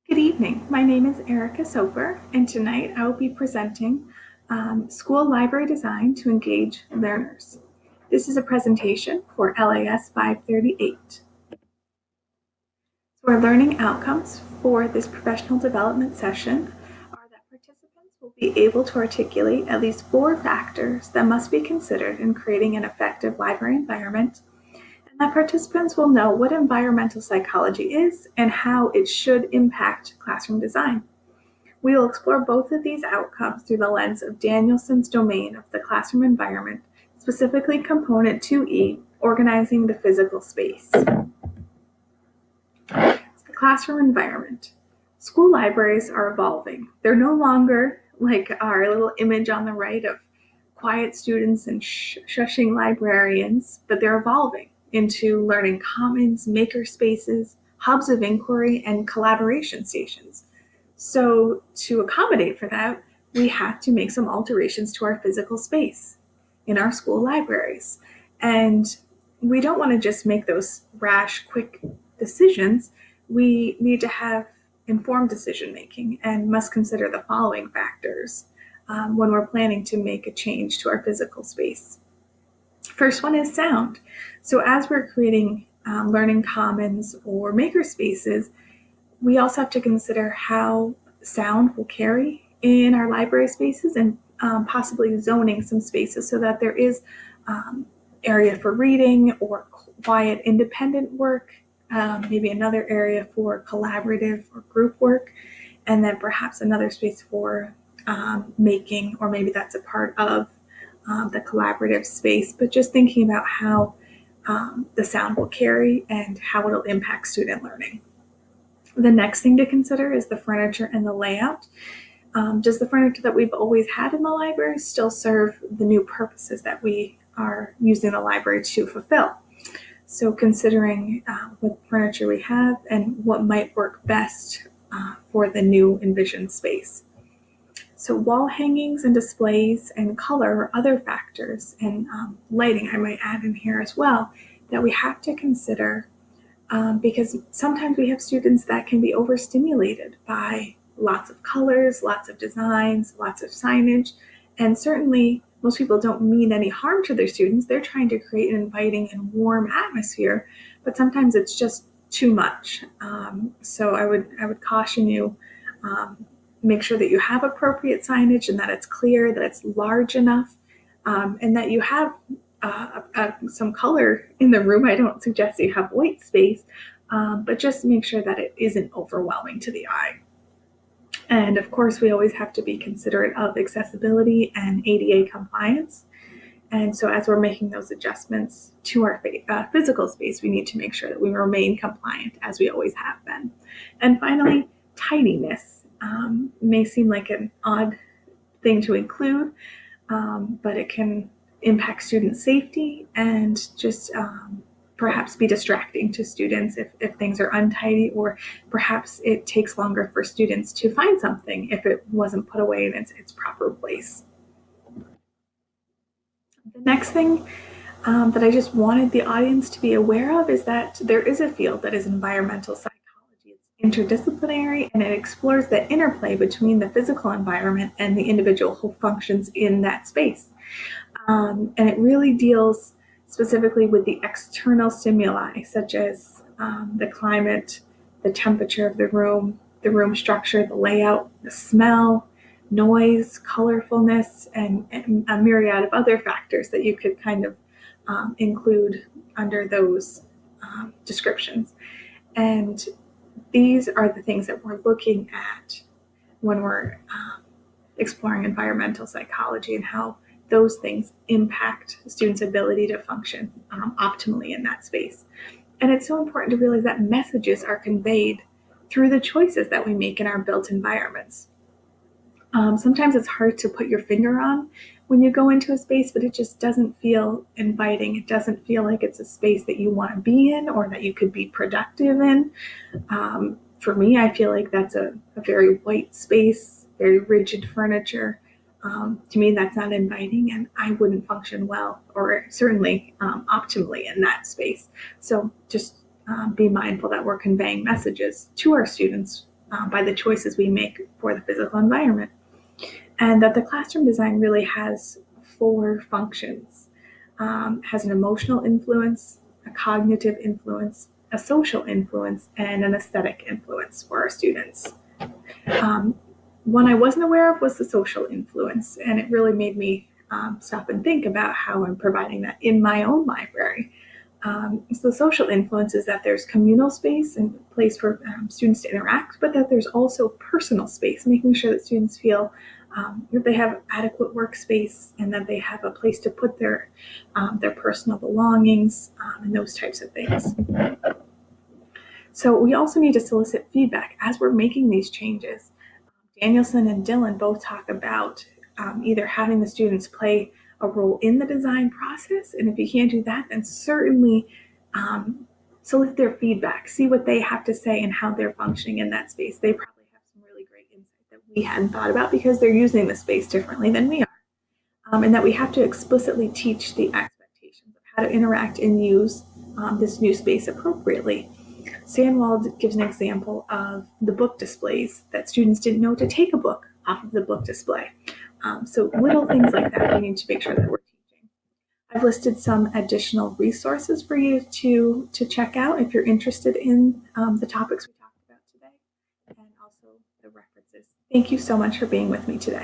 Good evening. My name is Erica Soper, and tonight I will be presenting School Library Design to Engage Learners. This is a presentation for LAS 538. So our learning outcomes for this professional development session are that participants will be able to articulate at least 4 factors that must be considered in creating an effective library environment, and that participants will know what environmental psychology is and how it should impact classroom design. We will explore both of these outcomes through the lens of Danielson's domain of the classroom environment, specifically component 2E, organizing the physical space. The classroom environment. School libraries are evolving. They're no longer like our little image on the right of quiet students and shushing librarians, but they're evolving into learning commons, maker spaces, hubs of inquiry, and collaboration stations. So to accommodate for that, we have to make some alterations to our physical space in our school libraries. And we don't want to just make those rash, quick decisions. We need to have informed decision making and must consider the following factors when we're planning to make a change to our physical space. First one is sound. So as we're creating learning commons or maker spaces, we also have to consider how sound will carry in our library spaces and possibly zoning some spaces so that there is area for reading or quiet independent work, maybe another area for collaborative or group work, and then perhaps another space for making, or maybe that's a part of the collaborative space, but just thinking about how the sound will carry and how it'll impact student learning. The next thing to consider is the furniture and the layout. Does the furniture that we've always had in the library still serve the new purposes that we are using the library to fulfill? So considering what furniture we have and what might work best for the new envisioned space. So wall hangings and displays and color are other factors, and lighting I might add in here as well, that we have to consider because sometimes we have students that can be overstimulated by lots of colors, lots of designs, lots of signage, and certainly most people don't mean any harm to their students. They're trying to create an inviting and warm atmosphere, but sometimes it's just too much. So I would caution you, make sure that you have appropriate signage and that it's clear, that it's large enough, and that you have some color in the room. I don't suggest you have white space, but just make sure that it isn't overwhelming to the eye. And of course, we always have to be considerate of accessibility and ADA compliance. And so as we're making those adjustments to our physical space, we need to make sure that we remain compliant as we always have been. And finally, tidiness. May seem like an odd thing to include, but it can impact student safety and just perhaps be distracting to students if things are untidy, or perhaps it takes longer for students to find something if it wasn't put away in its proper place. The next thing that I just wanted the audience to be aware of is that there is a field that is environmental psychology. It's interdisciplinary, and it explores the interplay between the physical environment and the individual who functions in that space. And it really deals specifically with the external stimuli, such as the climate, the temperature of the room structure, the layout, the smell, noise, colorfulness, and a myriad of other factors that you could kind of include under those descriptions. And these are the things that we're looking at when we're exploring environmental psychology and how those things impact students' ability to function optimally in that space. And it's so important to realize that messages are conveyed through the choices that we make in our built environments. Sometimes it's hard to put your finger on when you go into a space, but it just doesn't feel inviting. It doesn't feel like it's a space that you want to be in or that you could be productive in. For me, I feel like that's a very white space, very rigid furniture. To me, that's not inviting, and I wouldn't function well or certainly optimally in that space. So just be mindful that we're conveying messages to our students by the choices we make for the physical environment. And that the classroom design really has four functions. Has an emotional influence, a cognitive influence, a social influence, and an aesthetic influence for our students. Um, One I wasn't aware of was the social influence, and it really made me stop and think about how I'm providing that in my own library. So the social influence is that there's communal space and place for students to interact, but that there's also personal space, making sure that students feel that they have adequate workspace and that they have a place to put their personal belongings and those types of things. So we also need to solicit feedback as we're making these changes. Danielson and Dylan both talk about either having the students play a role in the design process, and if you can't do that, then certainly solicit their feedback, see what they have to say and how they're functioning in that space. They probably have some really great insight that we hadn't thought about because they're using the space differently than we are. And that we have to explicitly teach the expectations of how to interact and use this new space appropriately. Sandwald gives an example of the book displays that students didn't know to take a book off of the book display. So little things like that we need to make sure that we're teaching. I've listed some additional resources for you to check out if you're interested in the topics we talked about today, and also the references. Thank you so much for being with me today.